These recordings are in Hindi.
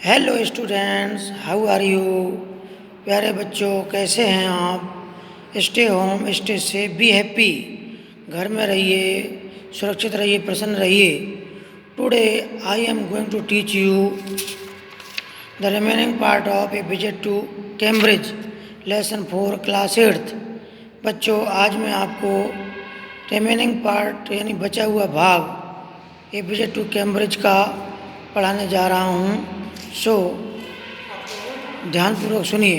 Hello students, how are you. प्यारे बच्चों, कैसे हैं आप। Stay home, stay safe, be happy. घर में रहिए, सुरक्षित रहिए, प्रसन्न रहिए। Today I am going to teach you the remaining part of a visit to Cambridge, lesson 4, class 8th। बच्चों, आज मैं आपको रिमेनिंग पार्ट यानी बचा हुआ भाग ए विजिट टू कैम्ब्रिज का पढ़ाने जा रहा हूँ। सो ध्यानपूर्वक सुनिए।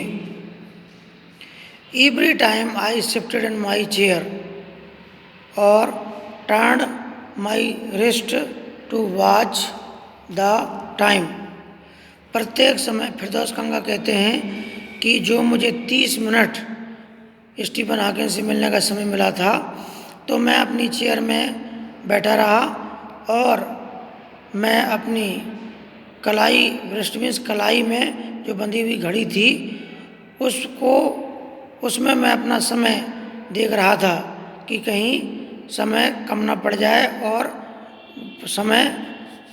Every time I shifted in my chair और turn my wrist to watch the time. प्रत्येक समय फिरदौस कंगा कहते हैं कि जो मुझे 30 मिनट स्टीफन हॉकिंस से मिलने का समय मिला था, तो मैं अपनी चेयर में बैठा रहा और मैं अपनी कलाई, रिस्ट मीन्स कलाई में जो बंधी हुई घड़ी थी उसमें मैं अपना समय देख रहा था कि कहीं समय कम ना पड़ जाए, और समय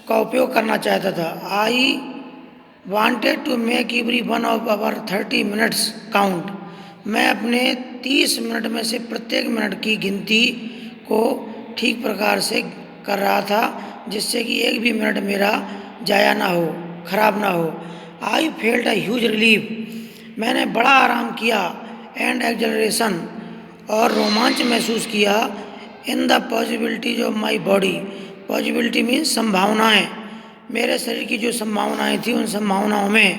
का उपयोग करना चाहता था। I wanted to make every one of our 30 minutes count. मैं अपने 30 मिनट में से प्रत्येक मिनट की गिनती को ठीक प्रकार से कर रहा था, जिससे कि एक भी मिनट मेरा जाया ना हो, खराब ना हो। I felt a huge relief. मैंने बड़ा आराम किया। एंड एक्जलरेशन, और रोमांच महसूस किया। In the possibilities of my body. Possibility means संभावनाएं। मेरे शरीर की जो संभावनाएं थी, उन संभावनाओं में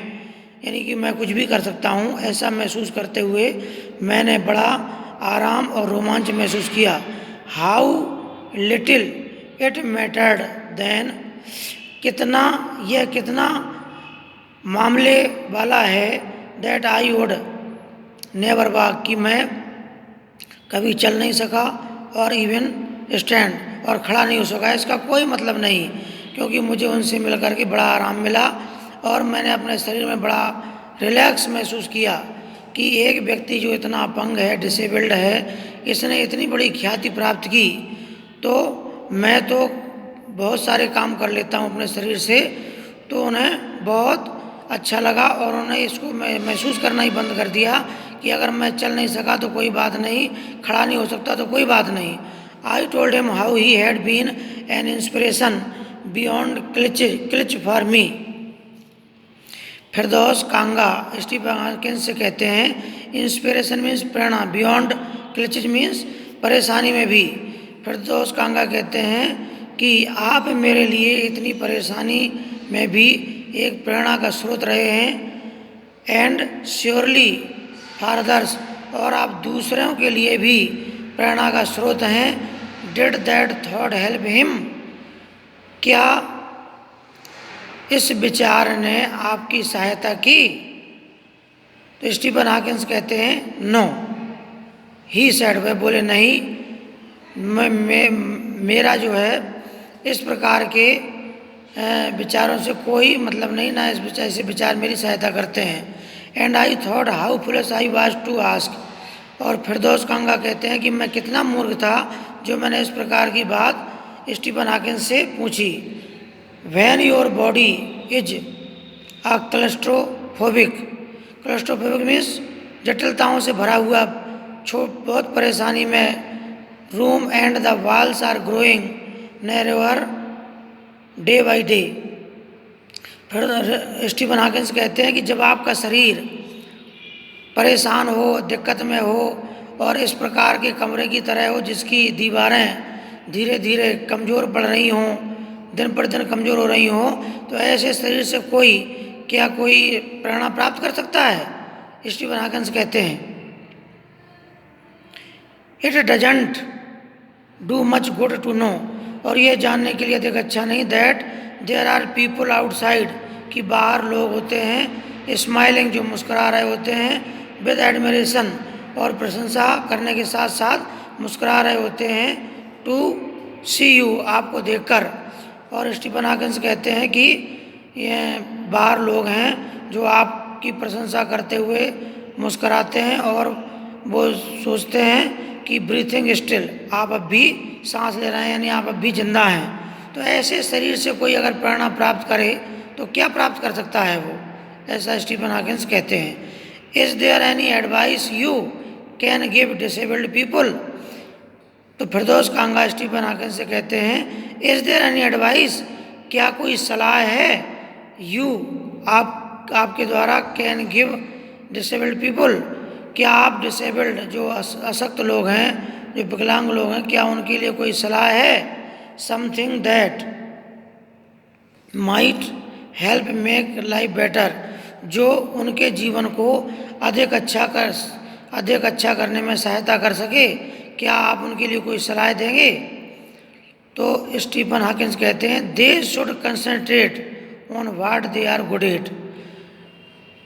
यानी कि मैं कुछ भी कर सकता हूँ, ऐसा महसूस करते हुए मैंने बड़ा आराम और रोमांच महसूस किया। How little it mattered then. कितना मामले वाला है। That I would never walk, कि मैं कभी चल नहीं सका, और इवन स्टैंड, और खड़ा नहीं हो सका। इसका कोई मतलब नहीं, क्योंकि मुझे उनसे मिल कर के बड़ा आराम मिला और मैंने अपने शरीर में बड़ा रिलैक्स महसूस किया कि एक व्यक्ति जो इतना अपंग है, डिसेबल्ड है, इसने इतनी बड़ी ख्याति प्राप्त की, तो मैं तो बहुत सारे काम कर लेता हूँ अपने शरीर से। तो उन्हें बहुत अच्छा लगा और उन्होंने इसको महसूस करना ही बंद कर दिया कि अगर मैं चल नहीं सका तो कोई बात नहीं, खड़ा नहीं हो सकता तो कोई बात नहीं। I told him how he had been an inspiration beyond cliche for me. Firdaus Kanga Stephen Hawkins से कहते हैं, इंस्पिरेशन मीन्स प्रेरणा, बियॉन्ड क्लिच मीन्स परेशानी में भी। फिरदौस कांगा कहते हैं कि आप मेरे लिए इतनी परेशानी में भी एक प्रेरणा का स्रोत रहे हैं। एंड श्योरली फॉर अदर्स, और आप दूसरों के लिए भी प्रेरणा का स्रोत हैं। Did that thought help him, क्या इस विचार ने आपकी सहायता की। तो स्टीफन हॉकिंस कहते हैं नो, ही सेड, वह बोले नहीं, मेरा जो है इस प्रकार के विचारों से कोई मतलब नहीं, ना ऐसे विचार मेरी सहायता करते हैं। And I thought how foolish I was to ask, और फिरदौस कांगा कहते हैं कि मैं कितना मूर्ख था जो मैंने इस प्रकार की बात स्टीफन हॉकिंस से पूछी। When your body is a claustrophobic means जटिलताओं से भरा हुआ, बहुत परेशानी में room, and the walls are growing narrower day by day. फिर स्टीफन हॉकिंस कहते हैं कि जब आपका शरीर परेशान हो, दिक्कत में हो, और इस प्रकार के कमरे की तरह हो जिसकी दीवारें धीरे धीरे कमज़ोर पड़ रही हों, दिन पर दिन कमज़ोर हो रही हों, तो ऐसे शरीर से कोई प्रेरणा प्राप्त कर सकता है। स्टीफन हॉकिंस कहते हैं it doesn't do much good to know, और ये जानने के लिए अधिक अच्छा नहीं, that there are people outside, कि बाहर लोग होते हैं, स्माइलिंग, जो मुस्कुरा रहे होते हैं, विद एडमिरेशन, और प्रशंसा करने के साथ साथ मुस्कुरा रहे होते हैं, टू सी यू, आपको देखकर। और स्टीफन हॉकिंस कहते हैं कि ये बाहर लोग हैं जो आपकी प्रशंसा करते हुए मुस्कुराते हैं, और वो सोचते हैं कि ब्रीथिंग स्टिल, आप अब भी सांस ले रहे हैं, यानी आप अब भी जिंदा हैं। तो ऐसे शरीर से कोई अगर प्रेरणा प्राप्त करे तो क्या प्राप्त कर सकता है वो, ऐसा स्टीफन हॉकिंस कहते हैं। Is there any advice you can give disabled people? तो फिरदौस कांगा स्टीफन हॉकिंस से कहते हैं, इज देयर एनी एडवाइस, क्या कोई सलाह है, यू, आपके द्वारा, कैन गिव डिसेबल्ड पीपल, क्या आप डिसेबल्ड जो अशक्त लोग हैं, जो विकलांग लोग हैं, क्या उनके लिए कोई सलाह है? Something that might help make life better, जो उनके जीवन को अधिक अच्छा करने में सहायता कर सके, क्या आप उनके लिए कोई सलाह देंगे? तो स्टीफन हॉकिंस कहते हैं, they should concentrate on what they are good at,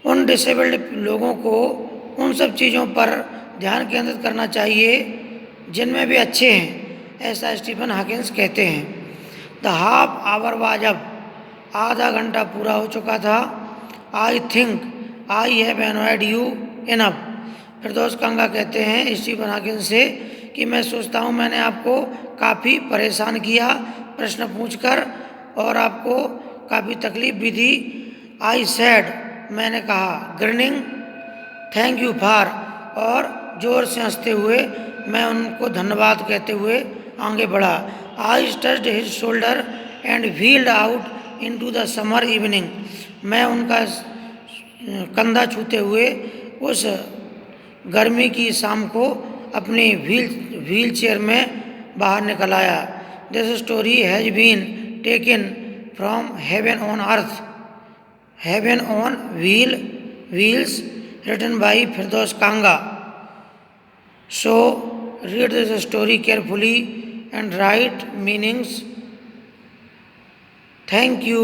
उन डिसेबल्ड लोगों को उन सब चीज़ों पर ध्यान केंद्रित करना चाहिए जिनमें वे अच्छे हैं, ऐसा स्टीफन हॉकिंस कहते हैं। The half hour was up, आधा घंटा पूरा हो चुका था। I think I have annoyed you enough, Firdaus Kanga कहते हैं स्टीफन हॉकिंस से कि मैं सोचता हूँ मैंने आपको काफ़ी परेशान किया प्रश्न पूछकर और आपको काफ़ी तकलीफ भी दी। आई सैड, मैंने कहा, ग्रिनिंग, थैंक यू फॉर, और जोर से हंसते हुए मैं उनको धन्यवाद कहते हुए आगे बढ़ा। आई touched his shoulder and wheeled out into the summer evening, मैं उनका कंधा छूते हुए उस गर्मी की शाम को अपनी व्हील चेयर में बाहर निकल आया। This story has been taken from heaven on earth, heaven on wheels, written by Firdaus Kanga. So read this story carefully and write meanings. Thank you.